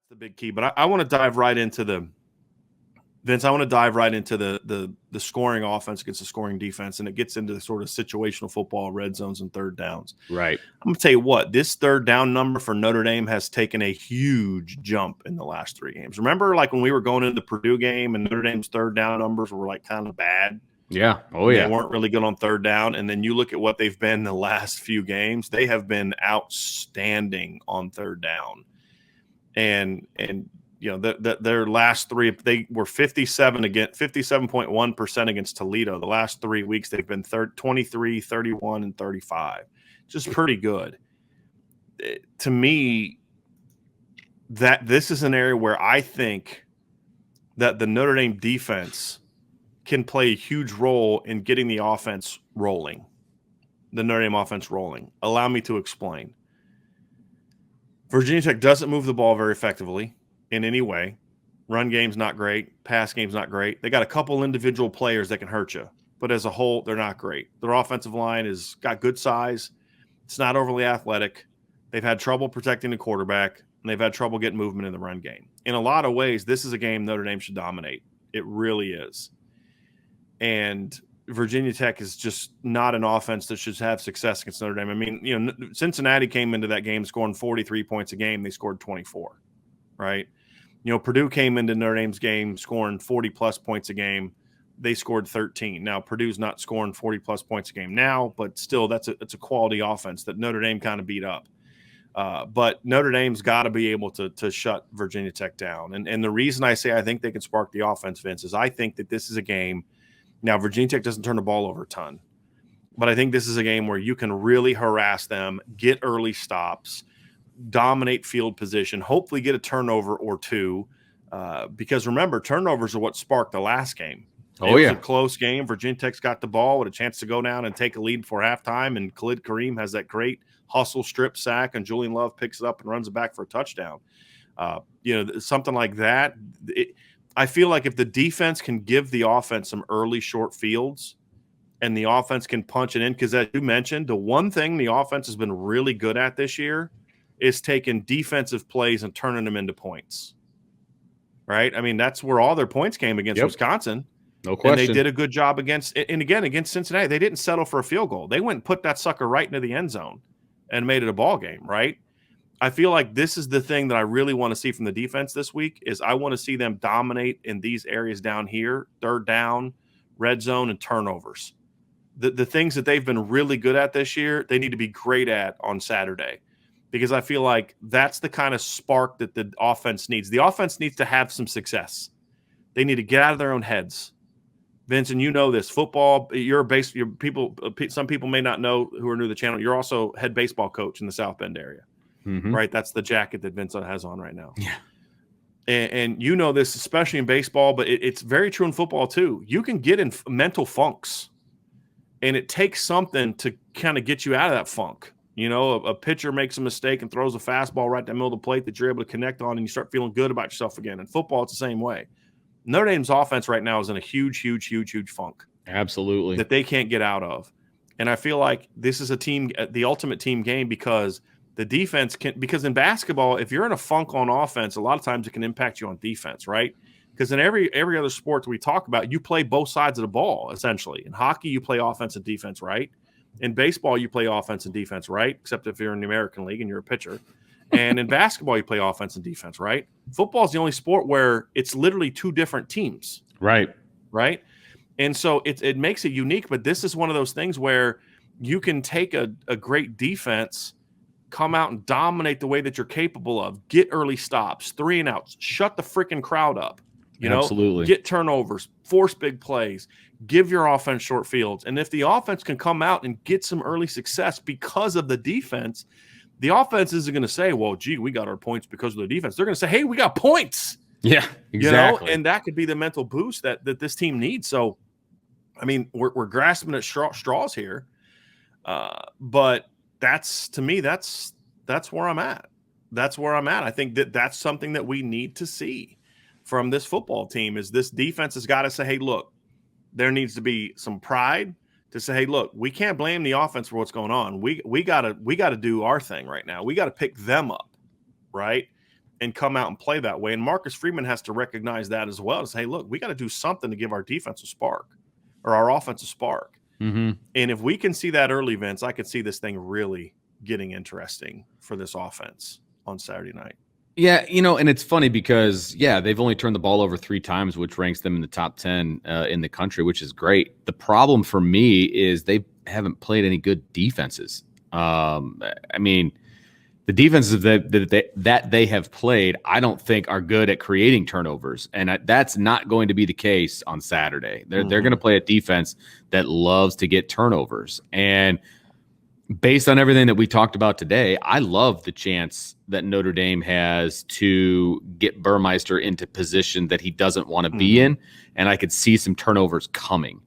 the big key. But I want to dive right into Vince. I want to dive right into the scoring offense against the scoring defense, and it gets into the sort of situational football, red zones, and third downs. Right. I'm gonna tell you what, this third down number for Notre Dame has taken a huge jump in the last 3 games. Remember, like when we were going into the Purdue game and Notre Dame's third down numbers were like kind of bad. Yeah. Oh, yeah. They weren't really good on third down. And then you look at what they've been the last few games. They have been outstanding on third down. And you know, their last 3, they were 57.1% against Toledo. The last 3 weeks, they've been 23, 31, and 35. Just pretty good. To me, that this is an area where I think that the Notre Dame defense can play a huge role in getting the offense rolling, the Notre Dame offense rolling. Allow me to explain. Virginia Tech doesn't move the ball very effectively in any way. Run game's not great. Pass game's not great. They got a couple individual players that can hurt you, but as a whole, they're not great. Their offensive line has got good size. It's not overly athletic. They've had trouble protecting the quarterback, and they've had trouble getting movement in the run game. In a lot of ways, this is a game Notre Dame should dominate. It really is. And Virginia Tech is just not an offense that should have success against Notre Dame. I mean, you know, Cincinnati came into that game scoring 43 points a game. They scored 24, right? You know, Purdue came into Notre Dame's game scoring 40-plus points a game. They scored 13. Now, Purdue's not scoring 40-plus points a game now, but still, it's a quality offense that Notre Dame kind of beat up. But Notre Dame's got to be able to shut Virginia Tech down. And the reason I say I think they can spark the offense, Vince, is I think that this is a game. Now, Virginia Tech doesn't turn the ball over a ton, but I think this is a game where you can really harass them, get early stops, dominate field position, hopefully get a turnover or two, because remember, turnovers are what sparked the last game. It was a close game. Virginia Tech's got the ball with a chance to go down and take a lead before halftime, and Khalid Kareem has that great hustle strip sack, and Julian Love picks it up and runs it back for a touchdown. You know, something like that. I feel like if the defense can give the offense some early short fields and the offense can punch it in, because as you mentioned, the one thing the offense has been really good at this year is taking defensive plays and turning them into points, right? I mean, that's where all their points came against Wisconsin. No question. And they did a good job against Cincinnati. They didn't settle for a field goal. They went and put that sucker right into the end zone and made it a ball game, right? I feel like this is the thing that I really want to see from the defense this week is I want to see them dominate in these areas down here, third down, red zone, and turnovers. The things that they've been really good at this year, they need to be great at on Saturday, because I feel like that's the kind of spark that the offense needs. The offense needs to have some success. They need to get out of their own heads. Vince, and you know this, football, some people may not know who are new to the channel. You're also head baseball coach in the South Bend area. Mm-hmm. Right, that's the jacket that Vincent has on right now. Yeah, and you know this, especially in baseball, but it's very true in football too. You can get in mental funks, and it takes something to kind of get you out of that funk. You know, a pitcher makes a mistake and throws a fastball right in the middle of the plate that you're able to connect on, and you start feeling good about yourself again. In football, it's the same way. Notre Dame's offense right now is in a huge funk. Absolutely, that they can't get out of, and I feel like this is the ultimate team game because. The defense because in basketball, if you're in a funk on offense, a lot of times it can impact you on defense, right? Because in every other sport that we talk about, you play both sides of the ball, essentially. In hockey, you play offense and defense, right? In baseball, you play offense and defense, right? Except if you're in the American League and you're a pitcher. And in basketball, you play offense and defense, right? Football is the only sport where it's literally 2 different teams. Right. Right? And so it makes it unique, but this is one of those things where you can take a great defense, come out and dominate the way that you're capable of, get early stops, 3 and outs, shut the freaking crowd up, Absolutely. Get turnovers, force big plays, give your offense short fields. And if the offense can come out and get some early success because of the defense, the offense isn't going to say, well, gee, we got our points because of the defense. They're going to say, hey, we got points. Yeah, exactly. And that could be the mental boost that this team needs. So, I mean, we're grasping at straws here, but that's where I'm at. That's where I'm at. I think that's something that we need to see from this football team is this defense has got to say, hey, look, there needs to be some pride to say, hey, look, we can't blame the offense for what's going on. We gotta do our thing right now. We got to pick them up, right? and come out and play that way. And Marcus Freeman has to recognize that as well. To say, hey, look, we got to do something to give our defense a spark or our offense a spark. Mm-hmm. And if we can see that early, Vince, I could see this thing really getting interesting for this offense on Saturday night. Yeah, and it's funny because, they've only turned the ball over 3 times, which ranks them in the top 10 in the country, which is great. The problem for me is they haven't played any good defenses. The defenses that they have played, I don't think are good at creating turnovers, and that's not going to be the case on Saturday. They're going to play a defense that loves to get turnovers, and based on everything that we talked about today, I love the chance that Notre Dame has to get Burmeister into position that he doesn't want to be in, and I could see some turnovers coming.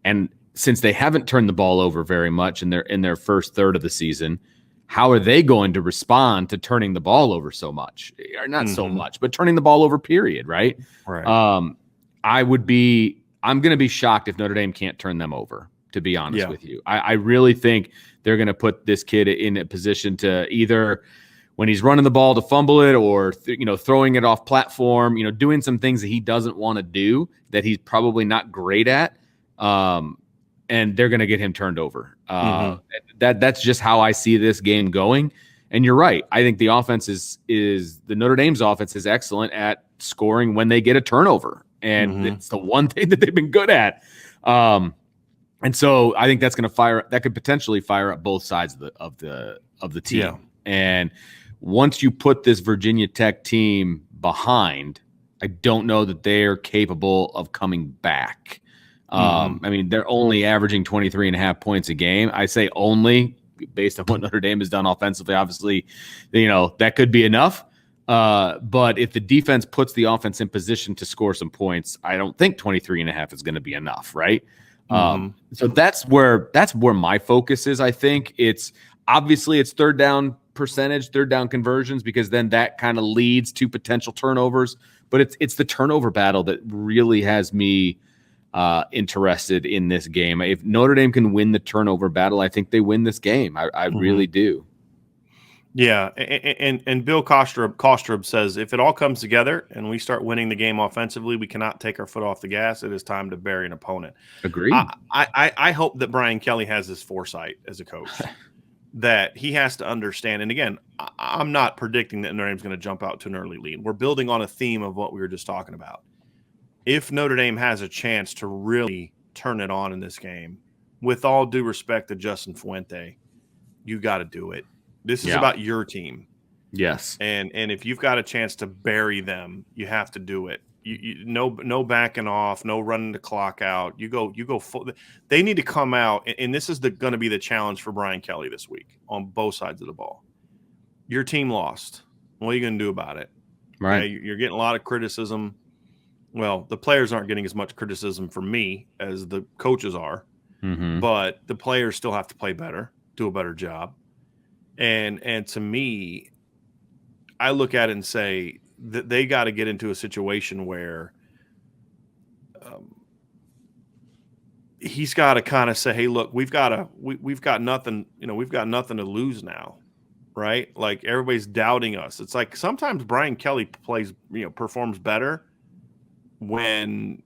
And since they haven't turned the ball over very much in their first third of the season, how are they going to respond to turning the ball over so much? Or not so much, but turning the ball over, period, right? Right. I'm going to be shocked if Notre Dame can't turn them over, to be honest with you. I really think they're going to put this kid in a position to either, when he's running the ball, to fumble it, or throwing it off platform, doing some things that he doesn't want to do that he's probably not great at. And they're going to get him turned over. That's just how I see this game going. And you're right. I think the offense is the Notre Dame's offense is excellent at scoring when they get a turnover, and it's the one thing that they've been good at. And so I think that could potentially fire up both sides of the team. Yeah. And once you put this Virginia Tech team behind, I don't know that they're capable of coming back. They're only averaging 23.5 points a game. I say only based on what Notre Dame has done offensively. Obviously, that could be enough. But if the defense puts the offense in position to score some points, I don't think 23.5 is going to be enough, right? So that's where my focus is. I think it's third down percentage, third down conversions, because then that kind of leads to potential turnovers. But it's the turnover battle that really has me interested in this game. If Notre Dame can win the turnover battle, I think they win this game. I really do. Yeah, and Bill Kostrub says, if it all comes together and we start winning the game offensively, we cannot take our foot off the gas. It is time to bury an opponent. Agreed. I hope that Brian Kelly has this foresight as a coach, that he has to understand. And again, I'm not predicting that Notre Dame's going to jump out to an early lead. We're building on a theme of what we were just talking about. If Notre Dame has a chance to really turn it on in this game, with all due respect to Justin Fuente, you got to do it. This is about your team. Yes. And if you've got a chance to bury them, you have to do it. No backing off, no running the clock out. You go full. They need to come out, and this is going to be the challenge for Brian Kelly this week on both sides of the ball. Your team lost. What are you going to do about it? Right. Okay, you're getting a lot of criticism. Well, the players aren't getting as much criticism from me as the coaches are, but the players still have to play better, do a better job. And to me, I look at it and say that they got to get into a situation where he's got to kind of say, "Hey, look, we've got nothing. We've got nothing to lose now, right? Like, everybody's doubting us. It's like sometimes Brian Kelly performs better when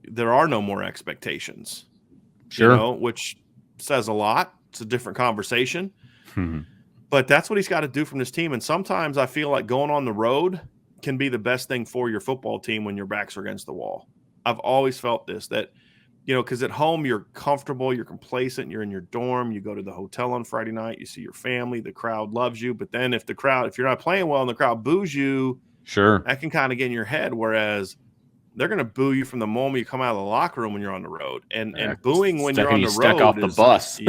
there are no more expectations, which says a lot. It's a different conversation." But that's what he's got to do from this team. And sometimes I feel like going on the road can be the best thing for your football team when your backs are against the wall. I've always felt this, that, because at home you're comfortable, you're complacent, you're in your dorm, you go to the hotel on Friday night, you see your family, the crowd loves you. But then if you're not playing well and the crowd boos you, that can kind of get in your head. Whereas they're going to boo you from the moment you come out of the locker room when you're on the road. And booing when you're on the road off the bus.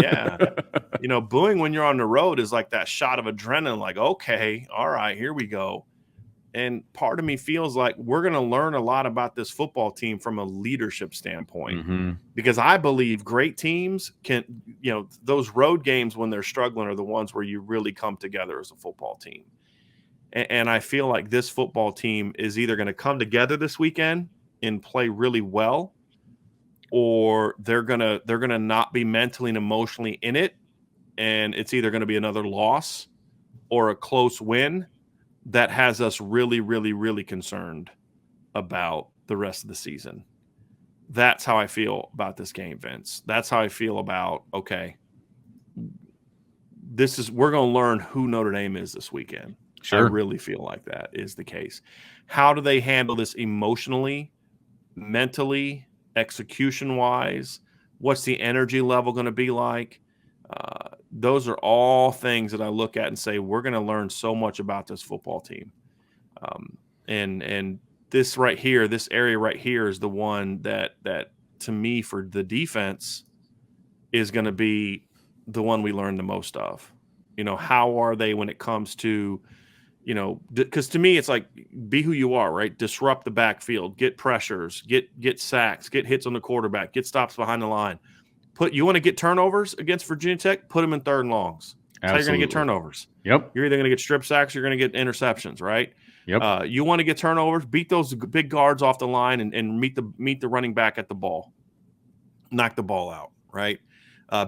Booing when you're on the road is like that shot of adrenaline, like, okay, all right, here we go. And part of me feels like we're going to learn a lot about this football team from a leadership standpoint, because I believe great teams can, those road games when they're struggling are the ones where you really come together as a football team. And I feel like this football team is either going to come together this weekend and play really well, or they're gonna not be mentally and emotionally in it, and it's either going to be another loss or a close win that has us really, really, really concerned about the rest of the season. That's how I feel about this game, Vince. That's how I feel about, okay, we're going to learn who Notre Dame is this weekend. Sure. I really feel like that is the case. How do they handle this emotionally, mentally, execution-wise? What's the energy level going to be like? Those are all things that I look at and say, we're going to learn so much about this football team. And this right here, this area right here is the one that to me for the defense is going to be the one we learn the most of. How are they when it comes to, because to me it's like, be who you are, right? Disrupt the backfield, get pressures, get sacks, get hits on the quarterback, get stops behind the line. You want to get turnovers against Virginia Tech? Put them in 3rd and longs. That's how you're going to get turnovers. Yep. You're either going to get strip sacks or you're going to get interceptions, right? Yep. You want to get turnovers, beat those big guards off the line and meet the running back at the ball. Knock the ball out, right?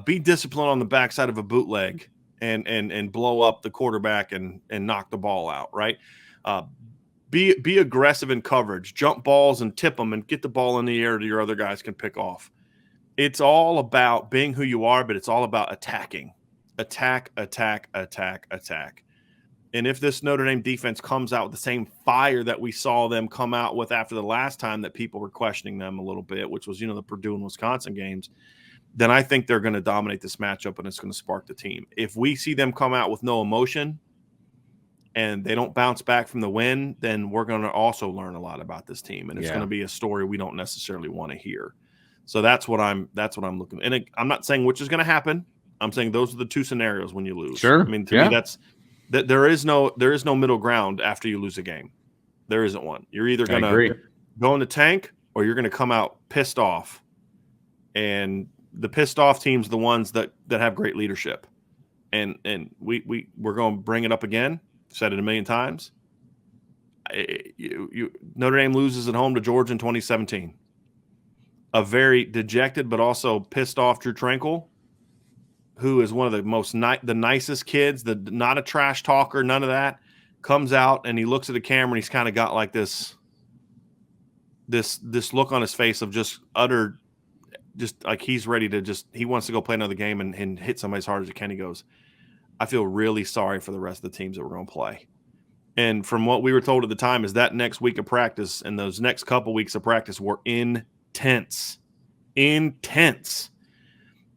Be disciplined on the backside of a bootleg and blow up the quarterback and knock the ball out, right? Be aggressive in coverage, jump balls and tip them and get the ball in the air that your other guys can pick off. It's all about being who you are, but it's all about attacking. Attack. And if this Notre Dame defense comes out with the same fire that we saw them come out with after the last time that people were questioning them a little bit, which was, the Purdue and Wisconsin games, then I think they're going to dominate this matchup and it's going to spark the team. If we see them come out with no emotion and they don't bounce back from the win, then we're going to also learn a lot about this team. And it's going to be a story we don't necessarily want to hear. So that's what I'm looking at. And I'm not saying which is going to happen. I'm saying those are the 2 scenarios when you lose. Sure. I mean, to me, that there is no middle ground after you lose a game. There isn't one. You're either going to go in the tank or you're going to come out pissed off. And the pissed off teams are the ones that have great leadership. And we're going to bring it up again. Said it a million times. Notre Dame loses at home to Georgia in 2017. A very dejected but also pissed off Drew Tranquil, who is one of the the nicest kids, not a trash talker, none of that, comes out and he looks at the camera and he's kind of got like this look on his face of just like he's ready to he wants to go play another game and hit somebody as hard as he can. He goes, I feel really sorry for the rest of the teams that we're going to play. And from what we were told at the time is that next week of practice and those next couple weeks of practice were intense,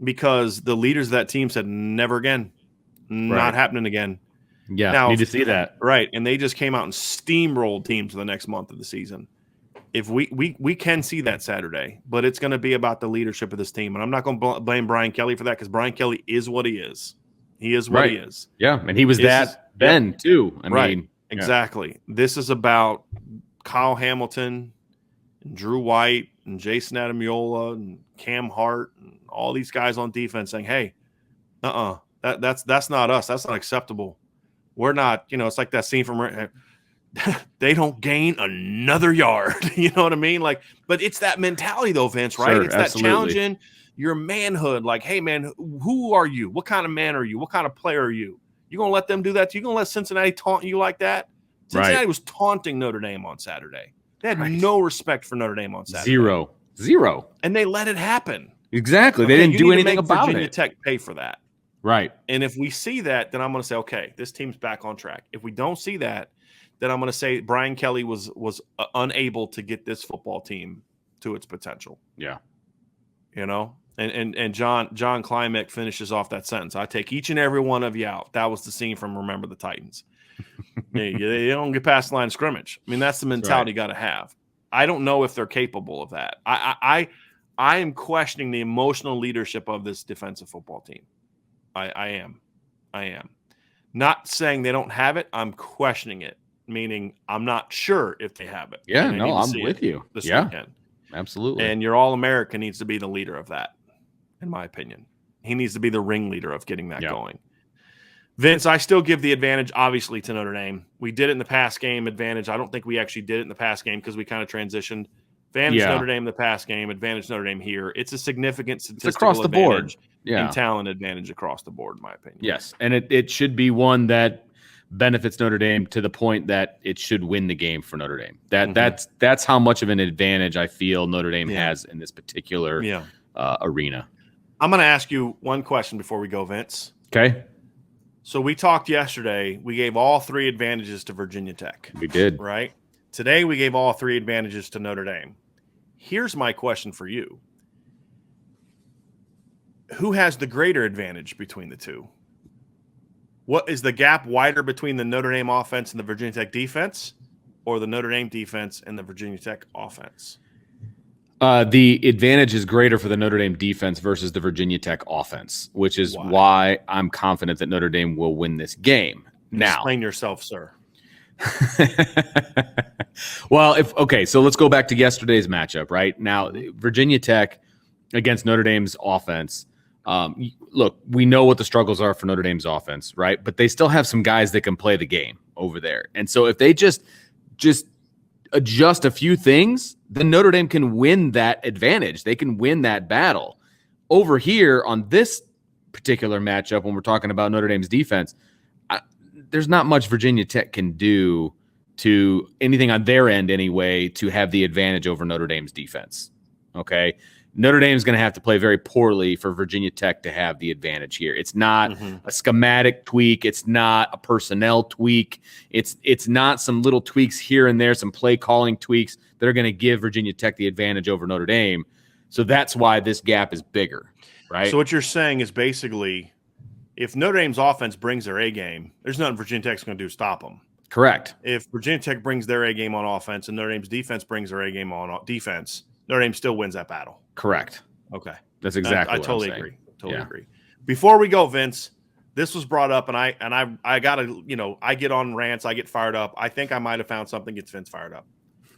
because the leaders of that team said never again, not happening again. Yeah, now, need to see that. Right, and they just came out and steamrolled teams for the next month of the season. If we can see that Saturday, but it's going to be about the leadership of this team. And I'm not going to blame Brian Kelly for that because Brian Kelly is what he is. He is what he is. Yeah, and he was then too. I mean, exactly. This is about Kyle Hamilton and Drew White and Jason Adamiola and Cam Hart and all these guys on defense saying, hey, that's not us. That's not acceptable. We're not, it's like that scene from they don't gain another yard. You know what I mean? Like, but it's that mentality though, Vince, right? Sure, it's that challenging your manhood. Like, hey man, who are you? What kind of man are you? What kind of player are you? You going to let them do that? You going to let Cincinnati taunt you like that? Cincinnati was taunting Notre Dame on Saturday. They had no respect for Notre Dame on Saturday. Zero. And they let it happen. Exactly. They didn't do anything about Virginia Tech pay for that. Right. And if we see that, then I'm going to say, okay, this team's back on track. If we don't see that, then I'm going to say Brian Kelly was unable to get this football team to its potential. Yeah. And John Klimek finishes off that sentence. I take each and every one of you out. That was the scene from Remember the Titans. They don't get past the line of scrimmage. I mean, that's the mentality you got to have. I don't know if they're capable of that. I am questioning the emotional leadership of this defensive football team. I am. Not saying they don't have it. I'm questioning it, meaning I'm not sure if they have it. Yeah, no, I'm with you. This weekend. Absolutely. And your All-American needs to be the leader of that, in my opinion. He needs to be the ringleader of getting that going. Vince, I still give the advantage, obviously, to Notre Dame. We did it in the pass game, advantage. I don't think we actually did it in the pass game because we kind of transitioned. Advantage Notre Dame in the pass game, advantage Notre Dame here. It's a significant statistical across the board. And talent advantage across the board, in my opinion. Yes, and it should be one that benefits Notre Dame to the point that it should win the game for Notre Dame. That's how much of an advantage I feel Notre Dame has in this particular arena. I'm going to ask you one question before we go, Vince. Okay. So we talked yesterday. We gave all 3 advantages to Virginia Tech. We did. Right? Today we gave all 3 advantages to Notre Dame. Here's my question for you. Who has the greater advantage between the two? What is the gap wider between the Notre Dame offense and the Virginia Tech defense, or the Notre Dame defense and the Virginia Tech offense? The advantage is greater for the Notre Dame defense versus the Virginia Tech offense, which is why I'm confident that Notre Dame will win this game. Now, explain yourself, sir. Well, so let's go back to yesterday's matchup. Right now, Virginia Tech against Notre Dame's offense. Look, we know what the struggles are for Notre Dame's offense, right? But they still have some guys that can play the game over there, and so if they just adjust a few things, then Notre Dame can win that advantage. They can win that battle. Over here on this particular matchup, when we're talking about Notre Dame's defense, there's not much Virginia Tech can do to anything on their end anyway to have the advantage over Notre Dame's defense. Okay. Notre Dame is going to have to play very poorly for Virginia Tech to have the advantage here. It's not a schematic tweak. It's not a personnel tweak. It's not some little tweaks here and there, some play calling tweaks that are going to give Virginia Tech the advantage over Notre Dame. So that's why this gap is bigger, right? So what you're saying is basically if Notre Dame's offense brings their A game, there's nothing Virginia Tech's going to do to stop them. Correct. If Virginia Tech brings their A game on offense and Notre Dame's defense brings their A game on defense, Notre Dame still wins that battle. Correct. Okay. That's exactly what totally I'm saying. agree. Totally agree. Before we go, Vince, this was brought up, and I gotta, I get on rants, I get fired up. I think I might have found something gets Vince fired up.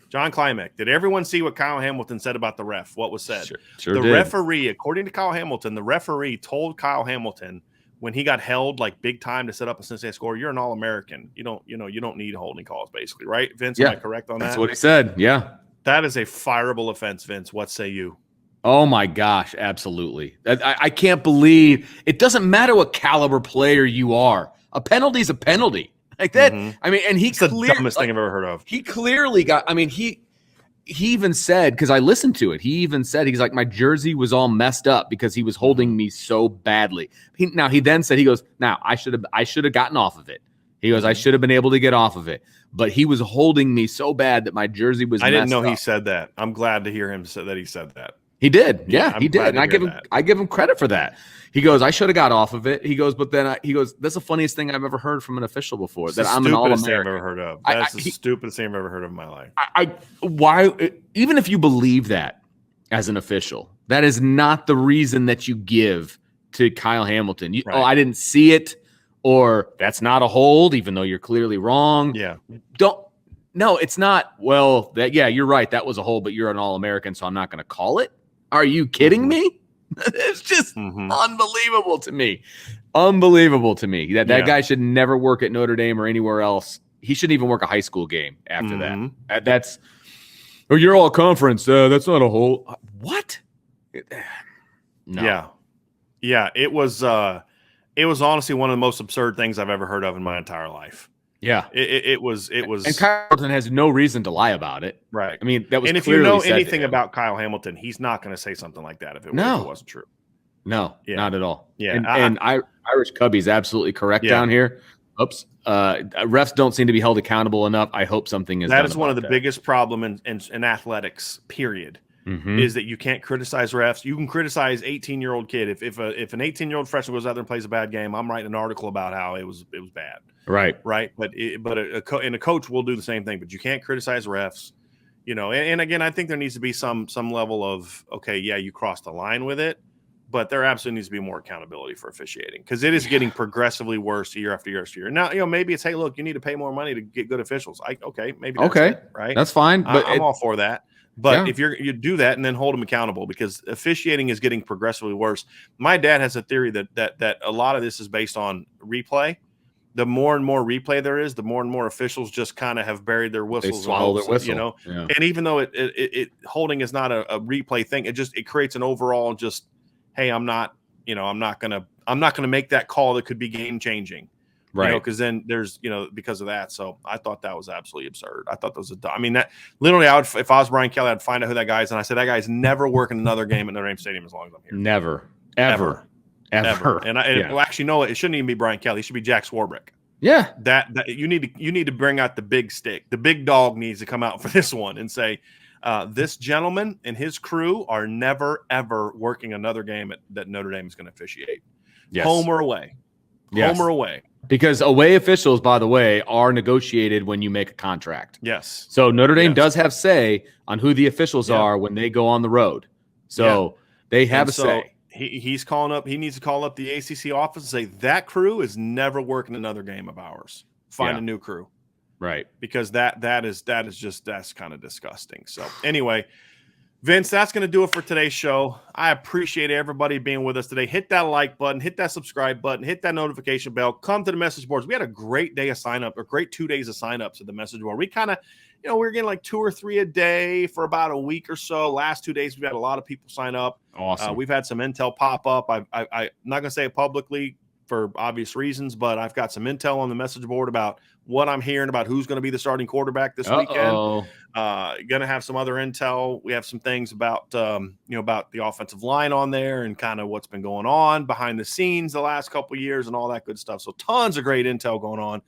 John Klimek, did everyone see what Kyle Hamilton said about the ref? What was said? Sure the did. referee, according to Kyle Hamilton, the referee told Kyle Hamilton when he got held like big time to set up a Cincinnati score, you're an All-American. You don't need holding calls, basically, right? Vince, am I correct on that? That's what he said. Yeah. That is a fireable offense, Vince. What say you? Oh my gosh, absolutely. I can't believe it doesn't matter what caliber player you are. A penalty is a penalty. Like that. I mean, and it's the dumbest thing I've ever heard of. He clearly got, he even said, because I listened to it, he even said, he's like, my jersey was all messed up because he was holding me so badly. He then said, he goes, now I should have gotten off of it. He goes, I should have been able to get off of it. But he was holding me so bad that my jersey was messed up. I didn't know he said that. I'm glad to hear him say that he said that. He did. Yeah, he did. And I give him credit for that. He goes, I should have got off of it. He goes, but then he goes, that's the funniest thing I've ever heard from an official before. It's that I'm an All-American. I've ever heard of. That's the stupidest thing I've ever heard of in my life. Why? Even if you believe that as an official, that is not the reason that you give to Kyle Hamilton. Oh, I didn't see it, or that's not a hold, even though you're clearly wrong. Yeah. No, it's not. Well, you're right. That was a hold, but you're an All-American, so I'm not going to call it. Are you kidding me? It's just unbelievable to me. Unbelievable to me. That guy should never work at Notre Dame or anywhere else. He shouldn't even work a high school game after that. That's you're all conference. That's not a hold. What? No. Yeah. It was honestly one of the most absurd things I've ever heard of in my entire life. Yeah, it was. And Kyle Hamilton has no reason to lie about it. Right. I mean, that was. And if you know anything about Kyle Hamilton, he's not going to say something like that if it wasn't true. No, not at all. Yeah, and Irish Cubby's absolutely correct down here. Oops. Refs don't seem to be held accountable enough. I hope something is. That is one of the biggest problem in athletics. Period. Is that you can't criticize refs. You can criticize 18-year-old kid. If an 18-year-old freshman goes out there and plays a bad game, I'm writing an article about how it was bad. Right. But a coach will do the same thing. But you can't criticize refs. And again, I think there needs to be some level of you crossed the line with it, but there absolutely needs to be more accountability for officiating because it is getting progressively worse year after year after year. Now, maybe it's hey, look, you need to pay more money to get good officials. Maybe that's it, right? That's fine. But I'm all for that. But if you do that and then hold them accountable because officiating is getting progressively worse. My dad has a theory that a lot of this is based on replay. The more and more replay there is, the more and more officials just kind of have buried their whistles. They swallow their whistle, And even though it holding is not a replay thing, it creates an overall just, hey, I'm not gonna make that call that could be game changing. Right. Because then there's, because of that. So I thought that was absolutely absurd. I thought that was that literally I would, if I was Brian Kelly, I'd find out who that guy is. And I said, that guy's never working another game at Notre Dame Stadium as long as I'm here. Never, ever. And well, actually, no, it shouldn't even be Brian Kelly. It should be Jack Swarbrick. Yeah. That you need to bring out the big stick. The big dog needs to come out for this one and say, this gentleman and his crew are never, ever working another game that Notre Dame is going to officiate. Yes. Home or away. Yes. Home or away. Because away officials, by the way, are negotiated when you make a contract. Yes. So Notre Dame does have say on who the officials are when they go on the road. So they have say. He's calling up. He needs to call up the ACC office and say that crew is never working another game of ours. Find a new crew, right? Because that's kind of disgusting. So anyway, Vince, that's going to do it for today's show. I appreciate everybody being with us today. Hit that like button, hit that subscribe button, hit that notification bell. Come to the message boards. We had a great day of sign up, or great 2 days of sign ups to the message board. We kind of, we were getting like 2 or 3 a day for about a week or so. Last 2 days, we've had a lot of people sign up. Awesome. We've had some intel pop up. I'm not going to say it publicly for obvious reasons, but I've got some intel on the message board about what I'm hearing about who's going to be the starting quarterback this weekend. Going to have some other intel. We have some things about, about the offensive line on there and kind of what's been going on behind the scenes the last couple of years and all that good stuff. So tons of great intel going on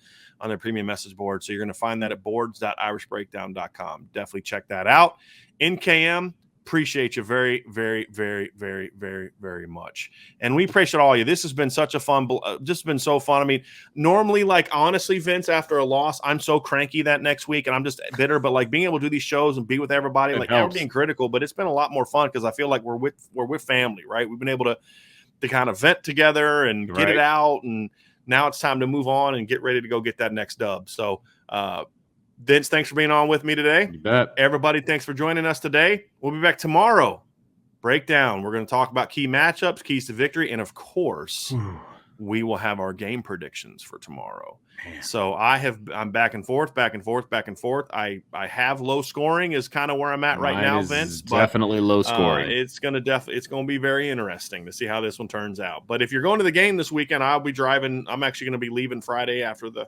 their premium message board. So you're going to find that at boards.irishbreakdown.com. Definitely check that out. NKM, appreciate you very, very, very, very, very, very much. And we appreciate all of you. This has been such a fun, just been so fun. I mean, normally, honestly, Vince, after a loss, I'm so cranky that next week and I'm just bitter, but being able to do these shows and be with everybody, we're being critical, but it's been a lot more fun because I feel like we're with family, right? We've been able to kind of vent together and get it out. And now it's time to move on and get ready to go get that next dub. So, Vince, thanks for being on with me today. You bet. Everybody, thanks for joining us today. We'll be back tomorrow. Breakdown. We're going to talk about key matchups, keys to victory, and of course, we will have our game predictions for tomorrow. Man. So I'm back and forth. I have low scoring is kind of where I'm at right now, Vince. Definitely low scoring. It's going to be very interesting to see how this one turns out. But if you're going to the game this weekend, I'll be driving. I'm actually going to be leaving Friday after the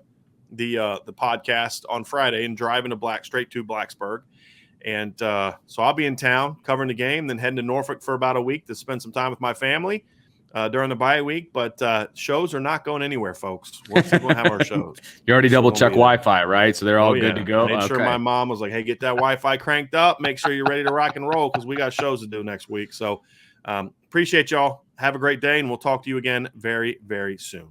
podcast on Friday and driving straight to Blacksburg. And so I'll be in town covering the game, then heading to Norfolk for about a week to spend some time with my family during the bye week. But shows are not going anywhere, folks. We're still going to have our shows. You already double check Wi-Fi, right? So they're all good to go. Made sure my mom was like, hey, get that Wi-Fi cranked up. Make sure you're ready to rock and roll because we got shows to do next week. So appreciate y'all. Have a great day, and we'll talk to you again very, very soon.